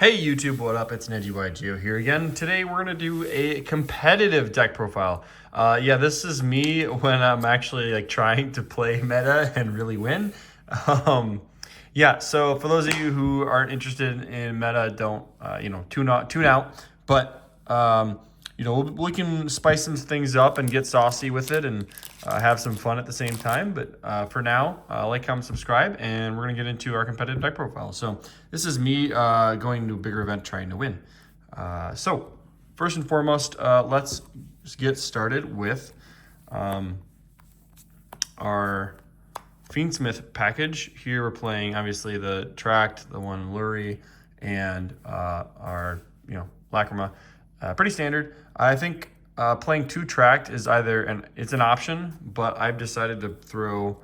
Hey YouTube, what up? It's NedgyYGeo here again. Today we're gonna do a competitive deck profile. Yeah, this is me when I'm actually like trying to play meta and really win. Um, yeah, so for those of you who aren't interested in meta, don't tune out. But we can spice some things up and get saucy with it and have some fun at the same time. But for now, like, comment, subscribe, and we're gonna get into our competitive deck profile. So this is me going to a bigger event trying to win. So first and foremost, let's get started with our Fiendsmith package. Here we're playing obviously the Tract, the one Lurie, and our Lacrima. Pretty standard. I think playing 2 Tract is it's an option, but I've decided to throw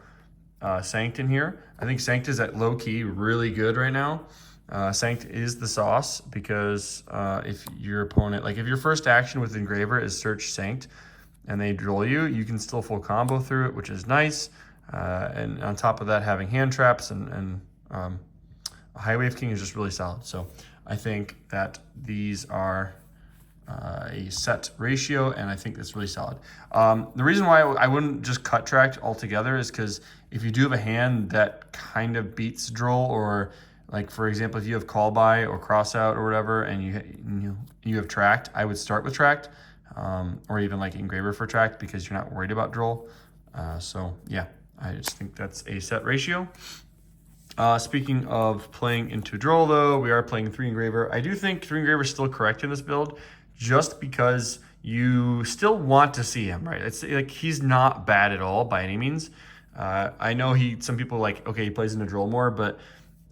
Sanct in here. I think Sanct is at low key really good right now. Sanct is the sauce because if your opponent, like if your first action with Engraver is search Sanct and they drill you, you can still full combo through it, which is nice. And on top of that, having hand traps and a High Wave King is just really solid. So I think that these are a set ratio, and I think that's really solid. The reason why I wouldn't just cut Tract altogether is because if you do have a hand that kind of beats Droll, or like for example, if you have Call By or Cross Out or whatever, and you have Tract, I would start with Tract, or even like Engraver for Tract because you're not worried about Droll. So yeah, I just think that's a set ratio. Speaking of playing into Droll though, we are playing 3 Engraver. I do think 3 Engraver is still correct in this build, just because you still want to see him, right? It's like he's not bad at all by any means. I know some people like, okay, he plays into Droll more, but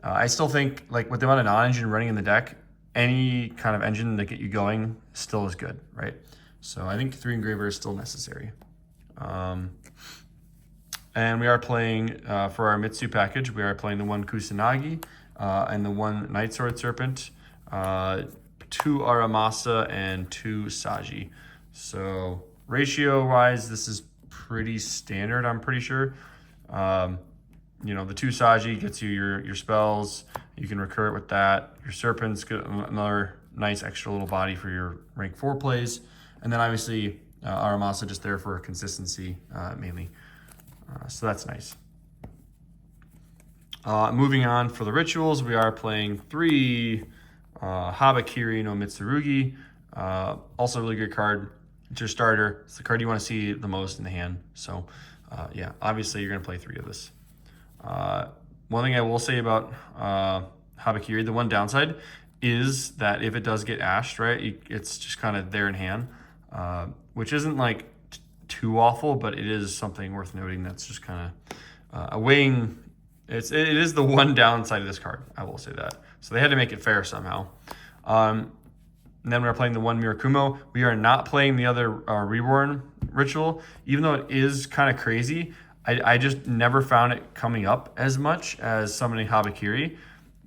I still think like with the amount of non-engine running in the deck, any kind of engine that get you going still is good, right? So I think 3 Engraver is still necessary. And we are playing, for our Mitsu package, we are playing the 1 Kusanagi and the 1 Night Sword Serpent, 2 Aramasa, and 2 Saji. So ratio-wise, this is pretty standard, I'm pretty sure. The 2 Saji gets you your spells. You can recur it with that. Your Serpent's got another nice extra little body for your rank 4 plays. And then obviously Aramasa just there for consistency mainly. So that's nice. Moving on for the rituals, we are playing 3 Habakiri no Mitsurugi. Also a really good card. It's your starter. It's the card you want to see the most in the hand. So yeah, obviously you're going to play 3 of this. One thing I will say about Habakiri, the one downside is that if it does get ashed, right, it's just kind of there in hand, which isn't like too awful, but it is something worth noting. That's just kind of a weighing. It is the one downside of this card, I will say that. So they had to make it fair somehow. And then we're playing the 1 Mirakumo. We are not playing the other Reborn ritual, even though it is kind of crazy. I just never found it coming up as much as summoning Habakiri.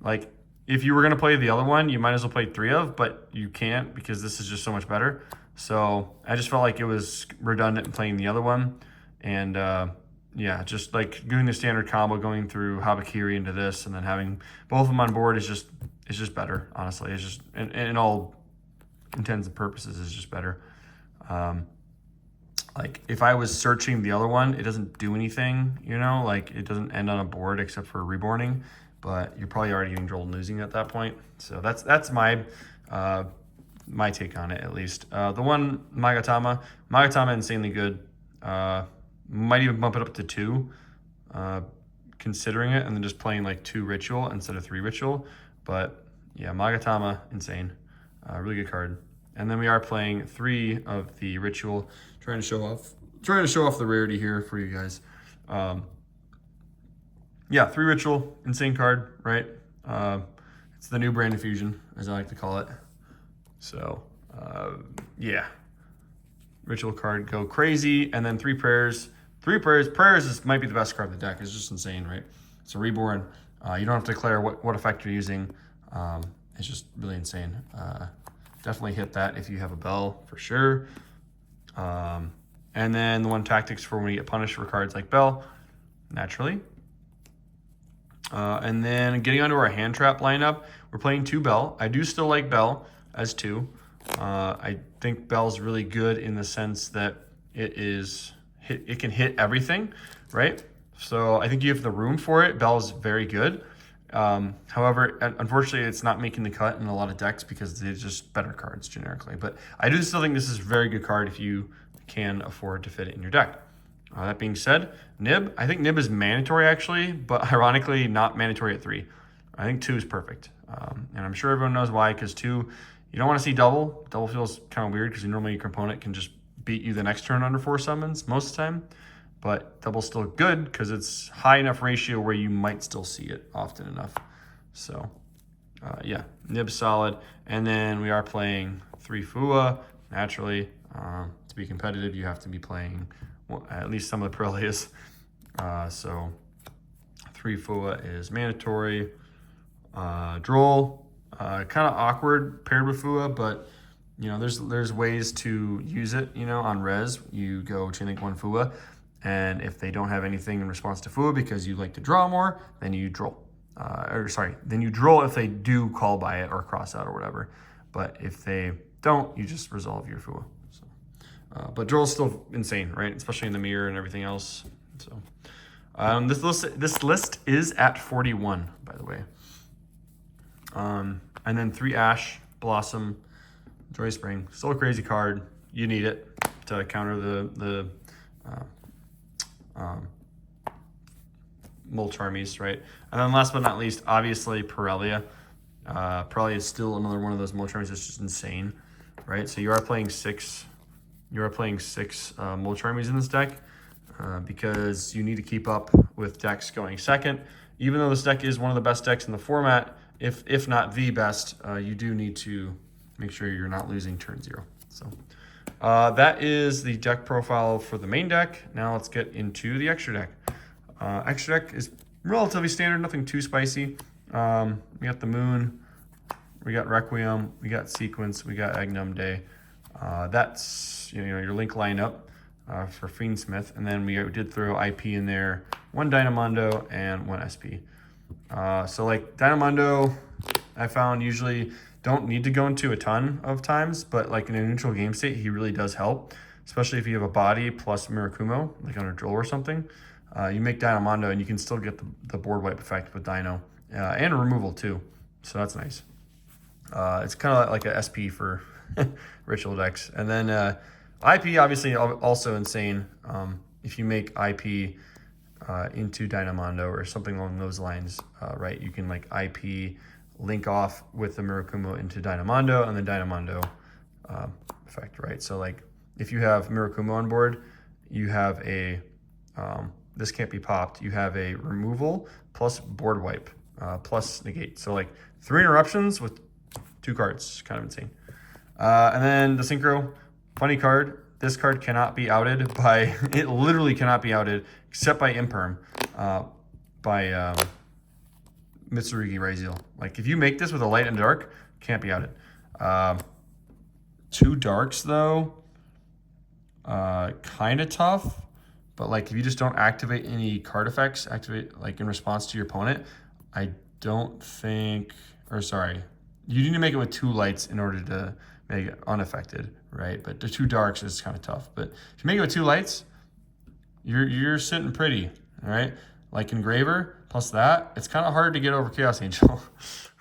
Like, if you were going to play the other one, you might as well play 3 of, but you can't because this is just so much better. So I just felt like it was redundant in playing the other one. And yeah, just like doing the standard combo, going through Habakiri into this, and then having both of them on board is just better, honestly. It's just, in all intents and purposes, is just better. Like if I was searching the other one, it doesn't do anything, like it doesn't end on a board except for reborning, but you're probably already getting Droll and losing at that point. So that's my my take on it, at least. The 1 Magatama insanely good. Might even bump it up to 2, considering it, and then just playing like 2 ritual instead of 3 ritual. But yeah, Magatama, insane. Really good card. And then we are playing 3 of the ritual, trying to show off the rarity here for you guys. Yeah, 3 ritual, insane card, right? It's the new brand infusion, as I like to call it. So yeah, ritual card, go crazy. And then 3 prayers. 3 prayers. Prayers might be the best card in the deck. It's just insane, right? It's a reborn. You don't have to declare what effect you're using. It's just really insane. Definitely hit that if you have a Bell, for sure. And then the 1 tactics for when you get punished for cards like Bell, naturally. And then getting onto our hand trap lineup, we're playing 2 Bell. I do still like Bell as 2. I think Bell's really good in the sense that it can hit everything, right? So I think you have the room for it. Bell's very good. However, unfortunately, it's not making the cut in a lot of decks because they're just better cards generically. But I do still think this is a very good card if you can afford to fit it in your deck. That being said, Nib. I think Nib is mandatory actually, but ironically not mandatory at 3. I think 2 is perfect. And I'm sure everyone knows why, because 2, you don't want to see double. Double feels kind of weird because normally your opponent can just beat you the next turn under 4 summons most of the time. But double's still good because it's high enough ratio where you might still see it often enough. So yeah, Nib's solid. And then we are playing 3 Fua. Naturally, to be competitive, you have to be playing at least some of the Pirellias. So 3 Fua is mandatory. Droll, kind of awkward paired with Fua, but you know, there's ways to use it. You know, on res, you go Chainlink 1 Fua, and if they don't have anything in response to Fua because you like to draw more, then you Droll. Then you Droll if they do call by it or cross out or whatever. But if they don't, you just resolve your Fua. So, but Droll's still insane, right? Especially in the mirror and everything else. So this list is at 41, by the way. And then 3 Ash, Blossom, Joy Spring. Still a crazy card. You need it to counter the mulch armies, right? And then last but not least, obviously Pirellia. Pirellia is still another one of those mulch armies that's just insane, right? So you are playing 6. You are playing 6 mulch armies in this deck because you need to keep up with decks going second. Even though this deck is one of the best decks in the format, if not the best, you do need to make sure you're not losing turn 0. So that is the deck profile for the main deck. Now let's get into the extra deck. Extra deck is relatively standard, nothing too spicy. We got the Moon, we got Requiem, we got Sequence, we got Agnum Day. That's your link lineup for Fiendsmith, and then we did throw IP in there, 1 Dynamondo and 1 SP. So like Dynamondo, I found usually don't need to go into a ton of times, but like in a neutral game state, he really does help, especially if you have a body plus Mirakumo, like on a Droll or something. You make Dynamondo and you can still get the board wipe effect with Dino and a removal too, so that's nice. It's kind of like a SP for ritual decks. And then IP obviously also insane. If you make IP into Dynamondo or something along those lines, right, you can like IP link off with the Mirakumo into Dynamondo and then Dynamondo effect, right? So like if you have Mirakumo on board, you have a this can't be popped. You have a removal plus board wipe plus negate. So like 3 interruptions with 2 cards, kind of insane. And then the Synchro, funny card. This card cannot be outed by, it literally cannot be outed except by Imperm, by Mitsurugi Raziel. Like if you make this with a light and dark, can't be outed. 2 darks though, kind of tough. But like if you just don't activate any card effects, activate like in response to your opponent, I don't think, or sorry, you need to make it with 2 lights in order to make it unaffected, right? But the 2 darks is kind of tough. But if you make it with 2 lights, you're sitting pretty, all right? Like Engraver plus that, it's kind of hard to get over Chaos Angel.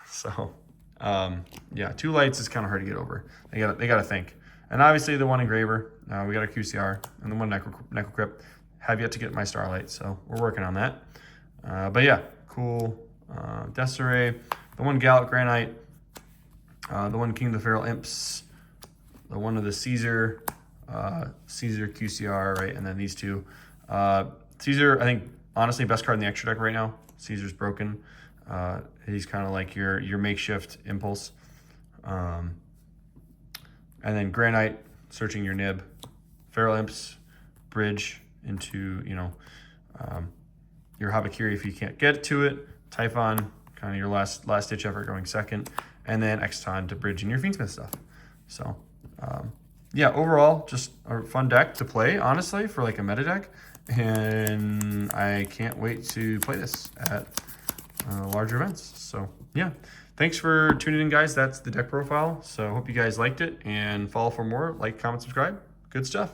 So yeah, 2 lights is kind of hard to get over. They gotta think. And obviously the 1 Engraver, we got a QCR, and the 1 Necrocrypt. Have yet to get my Starlight, so we're working on that. But yeah, cool. Desiree, the 1 Gallic Granite, the 1 King of the Feral Imps, the 1 of the Caesar QCR, right? And then these 2. Caesar, I think, honestly, best card in the extra deck right now. Caesar's broken. He's kind of like your makeshift Impulse. And then Granite, searching your Nib. Feral Imps, Bridge into, your Habakiri if you can't get to it. Typhon, kind of your last ditch effort going second. And then Exton to bridge in your Fiendsmith stuff. So, yeah, overall, just a fun deck to play, honestly, for like a meta deck. And I can't wait to play this at larger events. So yeah, thanks for tuning in, guys. That's the deck profile. So hope you guys liked it, and follow for more. Like, comment, subscribe. Good stuff.